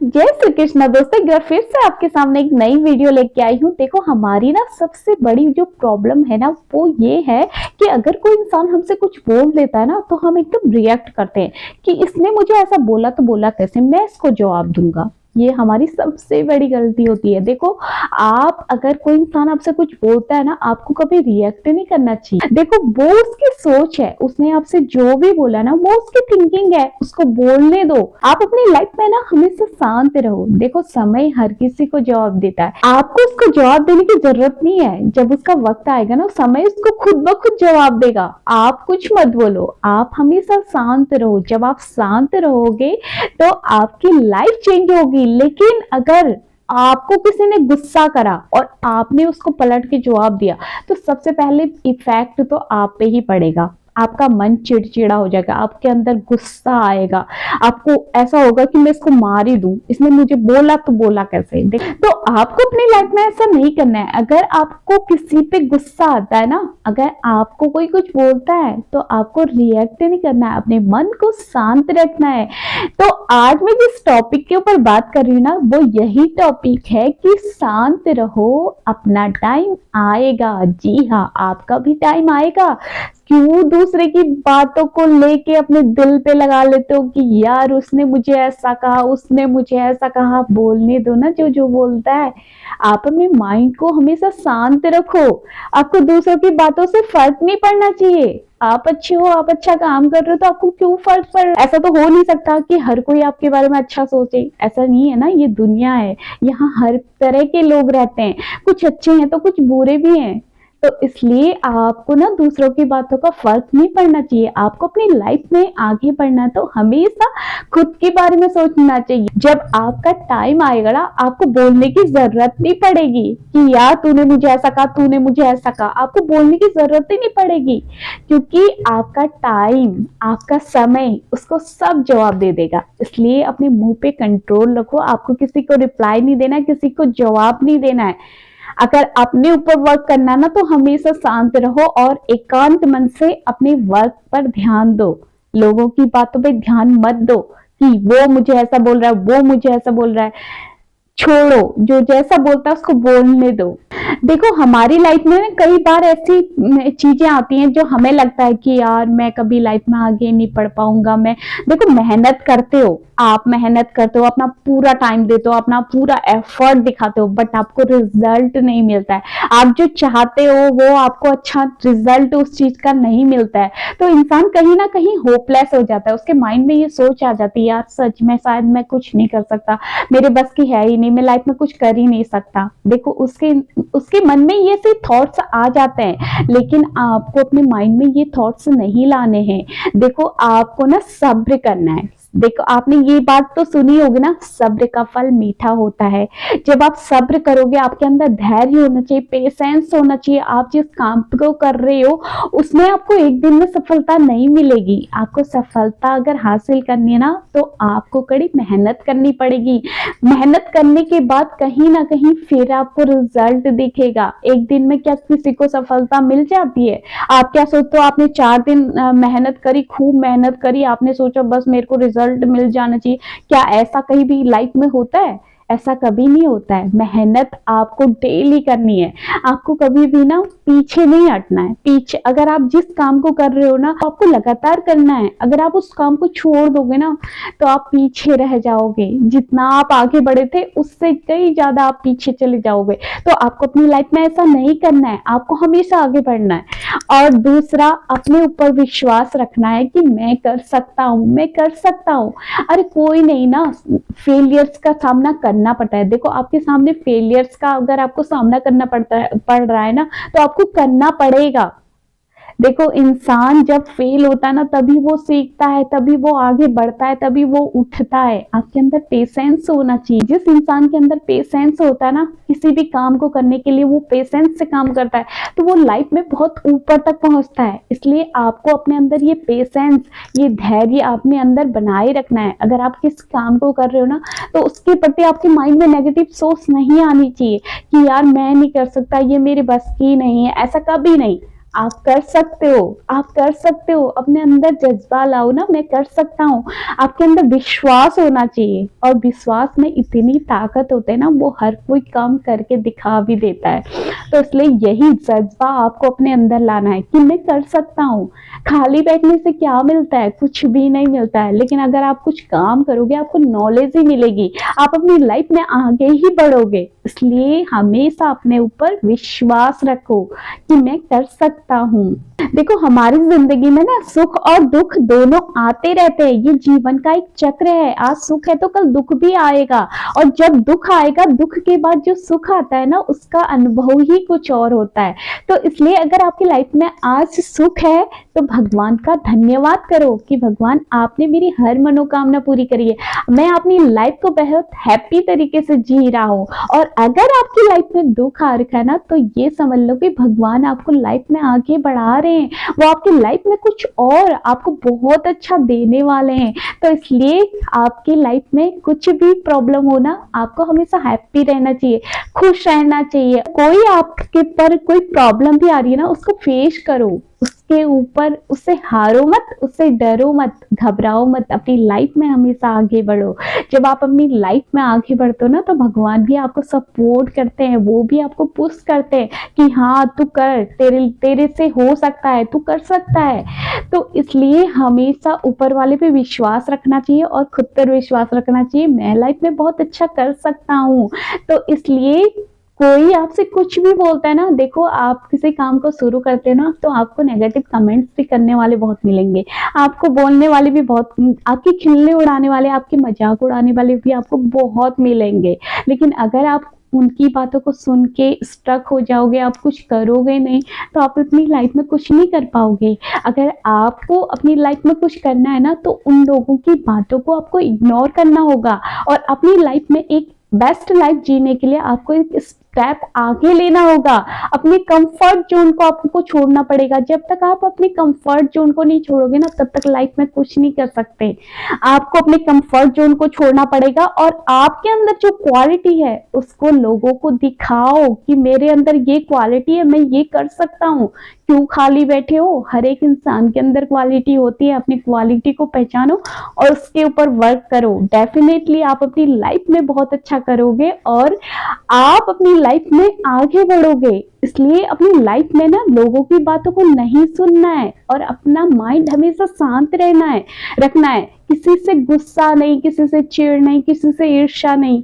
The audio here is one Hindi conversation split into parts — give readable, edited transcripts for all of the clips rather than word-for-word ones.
जय श्री कृष्ण दोस्तों, एक बार फिर से आपके सामने एक नई वीडियो लेके आई हूँ। देखो, हमारी ना सबसे बड़ी जो प्रॉब्लम है ना वो ये है कि अगर कोई इंसान हमसे कुछ बोल देता है ना तो हम एकदम रिएक्ट करते हैं कि इसने मुझे ऐसा बोला तो बोला कैसे, मैं इसको जवाब दूंगा। ये हमारी सबसे बड़ी गलती होती है। देखो, आप अगर कोई इंसान आपसे कुछ बोलता है ना, आपको कभी रिएक्ट नहीं करना चाहिए। देखो, वो उसकी सोच है, उसने आपसे जो भी बोला ना वो उसकी थिंकिंग है, उसको बोलने दो। आप अपनी लाइफ में ना हमेशा शांत रहो। देखो, समय हर किसी को जवाब देता है, आपको उसको जवाब देने की जरूरत नहीं है। जब उसका वक्त आएगा ना, समय उसको खुद ब खुद जवाब देगा। आप कुछ मत बोलो, आप हमेशा शांत रहो। जब आप शांत रहोगे तो आपकी लाइफ चेंज होगी। लेकिन अगर आपको किसी ने गुस्सा करा और आपने उसको पलट के जवाब दिया तो सबसे पहले इफेक्ट तो आप पे ही पड़ेगा। आपका मन चिड़चिड़ा हो जाएगा, आपके अंदर गुस्सा आएगा, आपको ऐसा होगा कि मैं इसको मार ही दूं, इसने मुझे बोला तो बोला कैसे। तो आपको अपनी लाइफ में ऐसा नहीं करना है। अगर आपको किसी पे गुस्सा आता है ना, अगर आपको कोई कुछ बोलता है तो आपको रिएक्ट नहीं करना है, अपने मन को शांत रखना है। तो आज मैं जिस टॉपिक के ऊपर बात कर रही हूँ ना, वो यही टॉपिक है कि शांत रहो, अपना टाइम आएगा। जी हाँ, आपका भी टाइम आएगा। क्यों दूसरे की बातों को लेके अपने दिल पे लगा लेते हो कि यार उसने मुझे ऐसा कहा, उसने मुझे ऐसा कहा। बोलने दो ना जो जो बोलता है। आप अपने माइंड को हमेशा शांत रखो। आपको दूसरों की बातों से फर्क नहीं पड़ना चाहिए। आप अच्छे हो, आप अच्छा काम कर रहे हो तो आपको क्यों फर्क पड़। ऐसा तो हो नहीं सकता कि हर कोई आपके बारे में अच्छा सोचे। ऐसा नहीं है ना, ये दुनिया है, यहाँ हर तरह के लोग रहते हैं। कुछ अच्छे हैं तो कुछ बुरे भी हैं। तो इसलिए आपको ना दूसरों की बातों का फर्क नहीं पड़ना चाहिए। आपको अपनी लाइफ में आगे बढ़ना तो हमेशा खुद के बारे में सोचना चाहिए। जब आपका टाइम आएगा ना, आपको बोलने की जरूरत नहीं पड़ेगी कि यार तूने मुझे ऐसा कहा, तूने मुझे ऐसा कहा। आपको बोलने की जरूरत ही नहीं पड़ेगी, क्योंकि आपका टाइम, आपका समय उसको सब जवाब दे देगा। इसलिए अपने मुंह पे कंट्रोल रखो। आपको किसी को रिप्लाई नहीं देना है, किसी को जवाब नहीं देना है। अगर अपने ऊपर वर्क करना है ना तो हमेशा शांत रहो और एकांत मन से अपने वर्क पर ध्यान दो। लोगों की बातों पे ध्यान मत दो कि वो मुझे ऐसा बोल रहा है, वो मुझे ऐसा बोल रहा है। छोड़ो, जो जैसा बोलता है उसको बोलने दो। देखो, हमारी लाइफ में कई बार ऐसी चीजें आती हैं जो हमें लगता है कि यार मैं कभी लाइफ में आगे नहीं बढ़ पाऊंगा। मैं देखो, मेहनत करते हो, आप मेहनत करते हो, अपना पूरा टाइम देते हो, अपना पूरा एफर्ट दिखाते हो, बट आपको रिजल्ट नहीं मिलता है। आप जो चाहते हो वो आपको अच्छा रिजल्ट उस चीज का नहीं मिलता है, तो इंसान कहीं ना कहीं होपलेस हो जाता है। उसके माइंड में ये सोच आ जाती है, यार सच में शायद मैं कुछ नहीं कर सकता, मेरे बस की है ही नहीं, मैं लाइफ में कुछ कर ही नहीं सकता। देखो, उसके मन में ये से थॉट्स आ जाते हैं, लेकिन आपको अपने माइंड में ये थॉट्स नहीं लाने हैं। देखो, आपको ना सब्र करना है। देखो, आपने ये बात तो सुनी होगी ना, सब्र का फल मीठा होता है। जब आप सब्र करोगे, आपके अंदर धैर्य होना चाहिए, पेशेंस होना चाहिए। आप जिस काम को कर रहे हो उसमें आपको एक दिन में सफलता नहीं मिलेगी। आपको सफलता अगर हासिल करनी है ना तो आपको कड़ी मेहनत करनी पड़ेगी। मेहनत करने के बाद कहीं ना कहीं फिर आपको रिजल्ट दिखेगा। एक दिन में क्या किसी को सफलता मिल जाती है? आप क्या सोचते हो, आपने 4 दिन मेहनत करी, खूब मेहनत करी, आपने सोचा बस मेरे को रिजल्ट मिल जाना चाहिए। क्या ऐसा कहीं भी लाइफ में होता है? ऐसा कभी नहीं होता है। मेहनत आपको डेली करनी है। आपको कभी भी ना पीछे नहीं हटना है। पीछे अगर आप जिस काम को कर रहे हो ना, तो आपको लगातार करना है। अगर आप उस काम को छोड़ दोगे ना तो आप पीछे रह जाओगे। जितना आप आगे बढ़े थे उससे कई ज्यादा आप पीछे चले जाओगे। तो आपको अपनी लाइफ में ऐसा नहीं करना है, आपको हमेशा आगे बढ़ना है। और दूसरा, अपने ऊपर विश्वास रखना है कि मैं कर सकता हूँ, मैं कर सकता हूँ। अरे कोई नहीं ना, फेलियर्स का सामना करना पड़ता है। देखो, आपके सामने फेलियर्स का अगर आपको सामना करना पड़ रहा है ना तो आपको करना पड़ेगा। देखो, इंसान जब फेल होता है ना तभी वो सीखता है, तभी वो आगे बढ़ता है, तभी वो उठता है। आपके अंदर पेशेंस होना चाहिए। जिस इंसान के अंदर पेशेंस होता है ना, किसी भी काम को करने के लिए वो पेशेंस से काम करता है तो वो लाइफ में बहुत ऊपर तक पहुंचता है। इसलिए आपको अपने अंदर ये पेशेंस, ये धैर्य अपने अंदर बनाए रखना है। अगर आप किस काम को कर रहे हो ना तो उसके प्रति आपके माइंड में नेगेटिव सोच नहीं आनी चाहिए कि यार मैं नहीं कर सकता, ये मेरे बस की नहीं है। ऐसा कभी नहीं। आप कर सकते हो, आप कर सकते हो। अपने अंदर जज्बा लाओ ना, मैं कर सकता हूँ। आपके अंदर विश्वास होना चाहिए, और विश्वास में इतनी ताकत होती है ना, वो हर कोई काम करके दिखा भी देता है। तो इसलिए यही जज्बा आपको अपने अंदर लाना है कि मैं कर सकता हूँ। खाली बैठने से क्या मिलता है? कुछ भी नहीं मिलता है। लेकिन अगर आप कुछ काम करोगे, आपको नॉलेज ही मिलेगी, आप अपनी लाइफ में आगे ही बढ़ोगे। इसलिए हमेशा अपने ऊपर विश्वास रखो कि मैं कर सकता हूँ। देखो, हमारी जिंदगी में ना सुख और दुख दोनों आते रहते हैं। ये जीवन का एक चक्र है। आज सुख है तो कल दुख भी आएगा, और जब दुख आएगा, दुख के बाद जो सुख आता है ना, उसका अनुभव ही कुछ और होता है। तो इसलिए अगर आपकी लाइफ में आज सुख है तो भगवान का धन्यवाद करो कि भगवान आपने मेरी हर मनोकामना पूरी करी है, मैं अपनी लाइफ को बहुत हैप्पी तरीके से जी रहा हूँ। और अगर आपकी लाइफ में दुख आ रखा है ना, तो ये समझ लो कि भगवान आपको लाइफ में आगे बढ़ा रहे हैं। वो आपकी लाइफ में कुछ और आपको बहुत अच्छा देने वाले हैं। तो इसलिए आपकी लाइफ में कुछ भी प्रॉब्लम हो ना, आपको हमेशा हैप्पी रहना चाहिए, खुश रहना चाहिए। कोई आपके पर कोई प्रॉब्लम भी आ रही है ना, उसको फेस करो, उसके ऊपर, उससे हारो मत, उससे डरो मत, घबराओ मत। अपनी लाइफ में हमेशा आगे बढ़ो। जब आप अपनी लाइफ में आगे बढ़ते हो ना, तो भगवान भी आपको सपोर्ट करते हैं, वो भी आपको पुश करते हैं कि हाँ तू कर, तेरे से हो सकता है, तू कर सकता है। तो इसलिए हमेशा ऊपर वाले पे विश्वास रखना चाहिए और खुद पर विश्वास रखना चाहिए। मैं लाइफ में बहुत अच्छा कर सकता हूँ। तो इसलिए कोई आपसे कुछ भी बोलता है ना, देखो आप किसी काम को शुरू करते हो ना, तो आपको नेगेटिव कमेंट्स भी करने वाले बहुत मिलेंगे, आपको बोलने वाले भी बहुत, आपकी खिल्ली उड़ाने वाले, आपके मजाक उड़ाने वाले भी आपको बहुत मिलेंगे। लेकिन अगर आप उनकी बातों को सुन के स्टक हो जाओगे, आप कुछ करोगे नहीं, तो आप अपनी लाइफ में कुछ नहीं कर पाओगे। अगर आपको अपनी लाइफ में कुछ करना है ना, तो उन लोगों की बातों को आपको इग्नोर करना होगा, और अपनी लाइफ में एक बेस्ट लाइफ जीने के लिए आपको एक स्टेप आगे लेना होगा। अपने कंफर्ट जोन को आपको छोड़ना पड़ेगा। जब तक आप अपने कंफर्ट जोन को नहीं छोड़ोगे ना, तब तक लाइफ में कुछ नहीं कर सकते। आपको अपने कंफर्ट जोन को छोड़ना पड़ेगा, और आपके अंदर जो क्वालिटी है उसको लोगों को दिखाओ कि मेरे अंदर ये क्वालिटी है, मैं ये कर सकता हूँ। क्यों खाली बैठे हो? हर एक इंसान के अंदर क्वालिटी होती है। अपनी क्वालिटी को पहचानो और उसके ऊपर वर्क करो। डेफिनेटली आप अपनी लाइफ में बहुत अच्छा करोगे, और आप अपनी लाइफ में आगे बढ़ोगे। इसलिए अपनी लाइफ में ना लोगों की बातों को नहीं सुनना है, और अपना माइंड हमेशा शांत रहना है, रखना है। किसी से गुस्सा नहीं, किसी से चिढ़ नहीं, किसी से ईर्ष्या नहीं।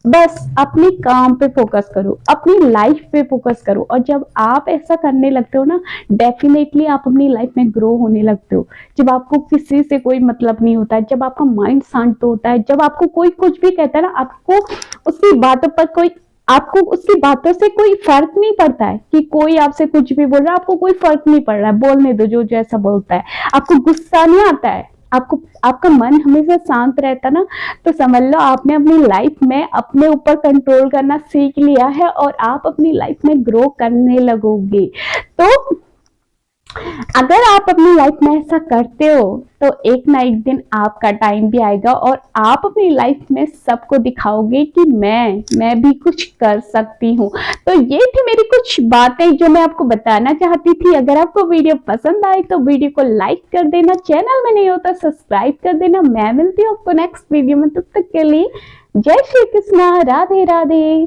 बस अपने काम पे फोकस करो, अपनी लाइफ पे फोकस करो। और जब आप ऐसा करने लगते हो ना, डेफिनेटली आप अपनी लाइफ में ग्रो होने लगते हो। जब आपको किसी से कोई मतलब नहीं होता है, जब आपका माइंड शांत होता है, जब आपको कोई कुछ भी कहता है ना, आपको उसकी बातों पर कोई, आपको उसकी बातों से कोई फर्क नहीं पड़ता है कि कोई आपसे कुछ भी बोल रहा है, आपको कोई फर्क नहीं पड़ रहा है, बोलने दो, जो जैसा बोलता है। आपको गुस्सा नहीं आता है, आपको, आपका मन हमेशा शांत रहता ना, तो समझ लो आपने अपनी लाइफ में अपने ऊपर कंट्रोल करना सीख लिया है, और आप अपनी लाइफ में ग्रो करने लगोगे। तो अगर आप अपनी लाइफ में ऐसा करते हो, तो एक ना एक दिन आपका टाइम भी आएगा, और आप अपनी लाइफ में सबको दिखाओगे कि मैं भी कुछ कर सकती हूँ। तो ये थी मेरी कुछ बातें जो मैं आपको बताना चाहती थी। अगर आपको वीडियो पसंद आए तो वीडियो को लाइक कर देना, चैनल में नहीं हो तो सब्सक्राइब कर देना। मैं मिलती हूँ आपको नेक्स्ट वीडियो में, तब तक के लिए जय श्री कृष्णा, राधे राधे।